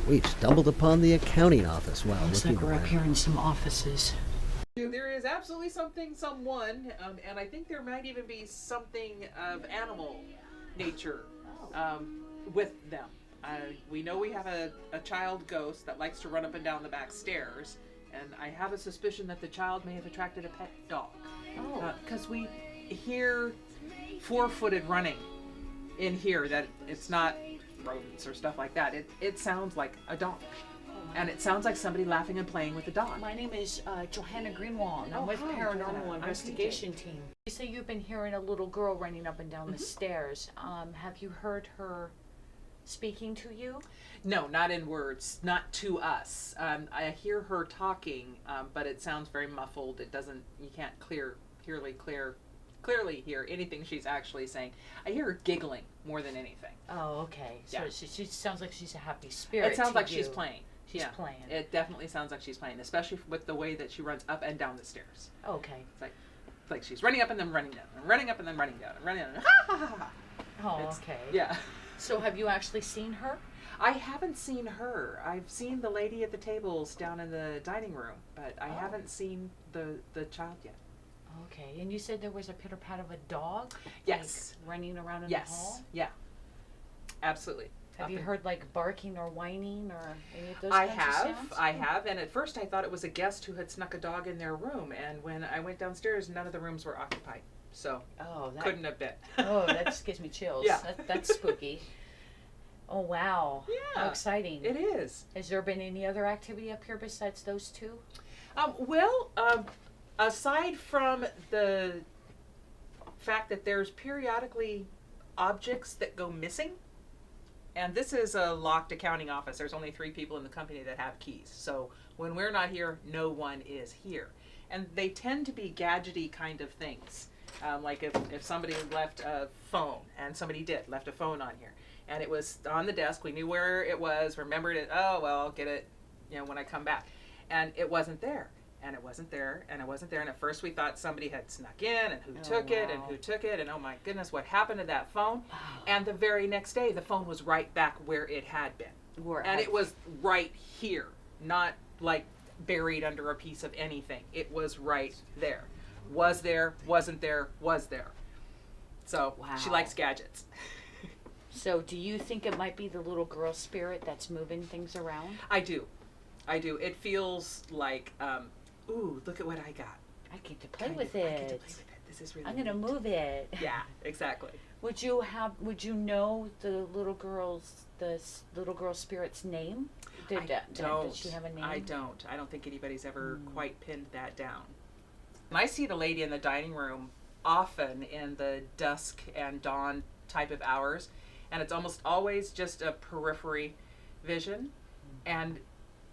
We've stumbled upon the accounting office while Looks looking like we're up around. here in some offices. There is absolutely someone, and I think there might even be something of animal nature with them. We know we have a child ghost that likes to run up and down the back stairs, and I have a suspicion that the child may have attracted a pet dog. Oh. Because we hear four-footed running in here, that it's not rodents or stuff like that. It sounds like a dog. And it sounds like somebody laughing and playing with the dog. My name is Johanna Greenwald, and I'm with hi, Paranormal Johanna. I'm Investigation Team. You say you've been hearing a little girl running up and down the stairs. Have you heard her speaking to you? No, not in words, not to us. I hear her talking, but it sounds very muffled. It doesn't. You can't clearly hear anything she's actually saying. I hear her giggling more than anything. Oh, okay. So Yeah. she sounds like she's a happy spirit. It sounds to like you. she's playing. She's playing. It definitely sounds like she's playing, especially with the way that she runs up and down the stairs. Okay. It's like she's running up and then running down, and running up and then running down, and running down. Ha ha ha ha. Oh, okay. Yeah. So have you actually seen her? I haven't seen her. I've seen the lady at the tables down in the dining room, but I haven't seen the child yet. Okay. And you said there was a pitter-pat of a dog? Yes. Like, running around in the hall? Yeah. Absolutely. Have you heard like barking or whining or any of those I kinds of sounds? I have, and at first I thought it was a guest who had snuck a dog in their room, and when I went downstairs, none of the rooms were occupied, so couldn't have been. Oh, that just gives me chills. Yeah. That's spooky. Oh, wow. Yeah. How exciting. It is. Has there been any other activity up here besides those two? Aside from the fact that there's periodically objects that go missing, and this is a locked accounting office. There's only 3 people in the company that have keys. So when we're not here, no one is here. And they tend to be gadgety kind of things. Like if somebody left a phone, and somebody left a phone on here, and it was on the desk, we knew where it was, remembered it, oh, well, I'll get it, when I come back. And it wasn't there. And it wasn't there, and it wasn't there, and at first we thought somebody had snuck in, and who took it, and oh my goodness, what happened to that phone? And the very next day, the phone was right back where it had been. And it was right here, not like buried under a piece of anything. It was right there. Was there, wasn't there, was there. So she likes gadgets. So do you think it might be the little girl spirit that's moving things around? I do. It feels like, ooh, look at what I got. I get to play with it. This is really I'm gonna neat. move it. Yeah, exactly. Would you know the little girl spirit's name? Does she have a name? I don't think anybody's ever quite pinned that down. I see the lady in the dining room often in the dusk and dawn type of hours, and it's almost always just a periphery vision, and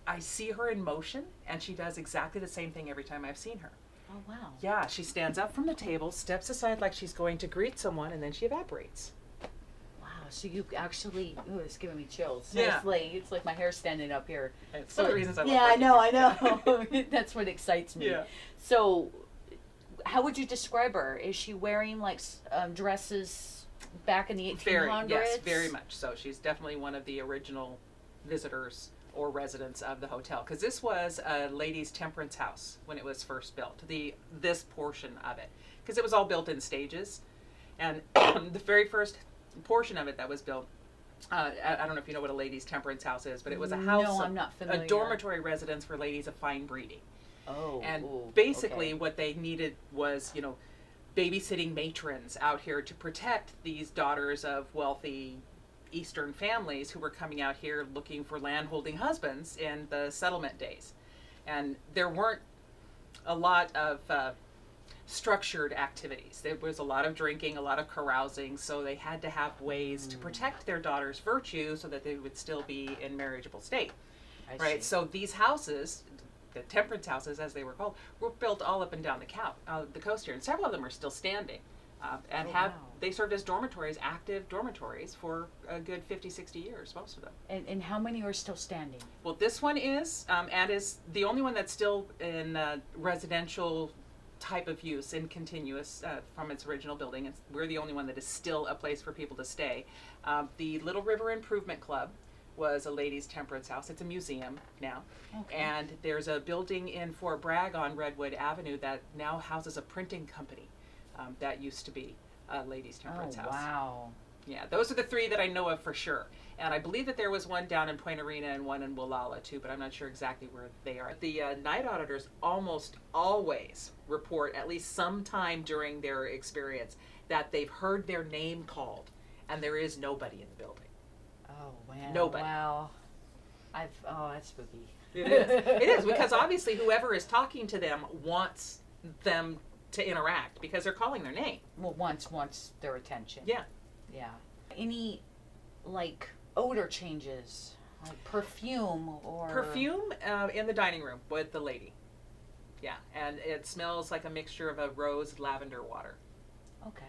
I see her in motion, and she does exactly the same thing every time I've seen her. Oh, wow. Yeah, she stands up from the table, steps aside like she's going to greet someone, and then she evaporates. Wow, so you actually, it's giving me chills. Yeah. It's like my hair standing up here. It's one of the reasons I love Yeah, working I know. That's what excites me. Yeah. So, how would you describe her? Is she wearing like dresses back in the 1800s? Yes, very much so. She's definitely one of the original visitors or residents of the hotel, because this was a ladies' temperance house when it was first built, this portion of it, because it was all built in stages, and the very first portion of it that was built, I don't know if you know what a ladies' temperance house is, but it was a house, no, I'm not familiar. A dormitory residence for ladies of fine breeding. Oh, and ooh, basically okay. what they needed was, babysitting matrons out here to protect these daughters of wealthy Eastern families who were coming out here looking for land-holding husbands in the settlement days. And there weren't a lot of structured activities. There was a lot of drinking, a lot of carousing, so they had to have ways to protect their daughters' virtue so that they would still be in marriageable state. I see. So these houses, the temperance houses as they were called, were built all up and down the coast here, and several of them are still standing. They served as dormitories, active dormitories, for a good 50, 60 years, most of them. And how many are still standing? Well, this one is, and is the only one that's still in residential type of use, in continuous from its original building. We're the only one that is still a place for people to stay. The Little River Improvement Club, was a ladies' temperance house. It's a museum now. Okay. And there's a building in Fort Bragg on Redwood Avenue that now houses a printing company. That used to be a ladies' temperance house. Wow. Yeah, those are the three that I know of for sure. And I believe that there was one down in Point Arena and one in Wallala too, but I'm not sure exactly where they are. The night auditors almost always report, at least sometime during their experience, that they've heard their name called and there is nobody in the building. Oh, wow. Nobody. Wow. That's spooky. It is. It is, because obviously whoever is talking to them wants them to interact because they're calling their name. Well, wants their attention. Yeah. Yeah. Any, like, odor changes? Like perfume or... Perfume in the dining room with the lady. Yeah, and it smells like a mixture of a rose lavender water. Okay.